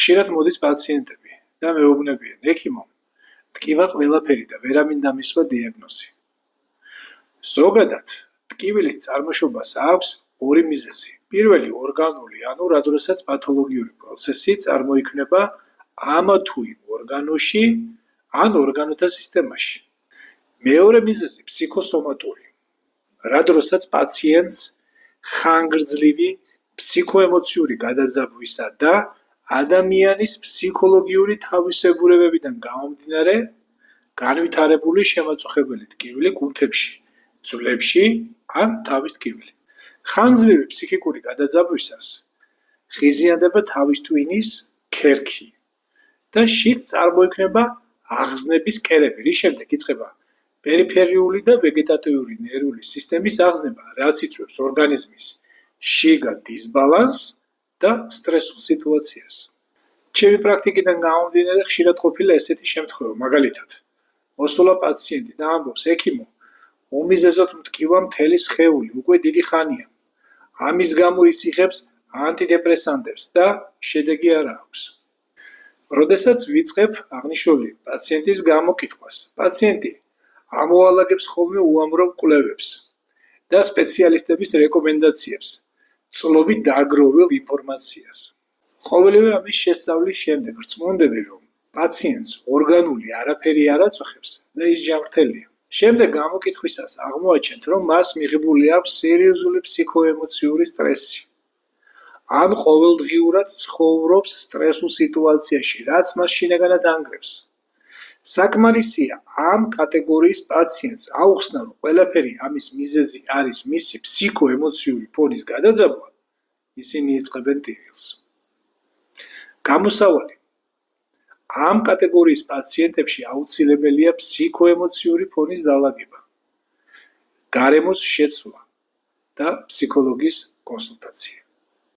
ხშირად მოდის პაციენტები და მეუბნებიან, ექიმო, ტკივა ყველაფერი და ვერ ამინდა მისვა დიაგნოზი. ზოგადად, ტკივილის წარმოშობას აქვს ორი მიზეზი. პირველი ორგანული, ანუ რა დროსაც პათოლოგიური პროცესი წარმოიქმნება ამ თუ იმ ორგანოში ან ორგანოთა სისტემაში. მეორე მიზეზი ფსიქოსომატური, რა დროსაც პაციენტს ხანგრძლივი ფსიქოემოციური გადაძაბვისა და ადამიანის ფსიქოლოგიური თავისებურებებიდან გამომდინარე განვითარებული შემაწუხებელი ტკივილი კუნთებში, ძვლებში ან თავის ტკივილი. ხანგრძლივი ფსიქიკური გადაძაბვისას ღიზიანდება თავის ტვინის ქერქი და შიგ წარმოიქმნება აღზნების კერები. რის შემდეგ იწყება პერიფერიული და ვეგეტატიური ნერვული სისტემის აღზნება, რაც იწვევს ორგანიზმის შიგა დისბალანსს და სტრესულ სიტუაციას. ჩემი პრაქტიკიდან გამომდინარე ხშირად ყოფილა ესეთი შემთხვევა, მაგალითად, მოსულა პაციენტი და ამბობს, ექიმო, უმიზეზოდ მტკივა მთელი სხეული, უკვე დიდი ხანია. ამის გამო ის იღებს ანტიდეპრესანტებს და შედეგი არ აქვს. როდესაც ვიწყებ აღნიშნული პაციენტის გამოკითხვას, პაციენტი ამოალაგებს ხოლმე უამრავ კვლევებს და სპეციალისტების რეკომენდაციებს, წლობით დაგროვილ ინფორმაციას. ყოველივე ამის შესწავლის შემდეგ რწმუნდები, რომ პაციენტს ორგანული არაფერი არ აწუხებს და ის ჯანმრთელია. შემდეგ გამოკითხვისას აღმოაჩენთ, რომ მას მიღებული აქვს სერიოზული ფსიქოემოციური სტრესი. ან ყოველდღიურად ცხოვრობს სტრესულ სიტუაციაში, რაც მას შინაგანად ანგრევს. საკმარისია ამ კატეგორიის პაციენტს აუხსნა, რომ ყველაფერი ამის მიზეზი არის მისი ფსიქოემოციური ფონის გადაძაბვა, ისინი იწყებენ ტირილს. გამოსავალი: ამ კატეგორიის პაციენტებში აუცილებელია ფსიქოემოციური ფონის დალაგება, გარემოს შეცვლა და ფსიქოლოგის კონსულტაცია.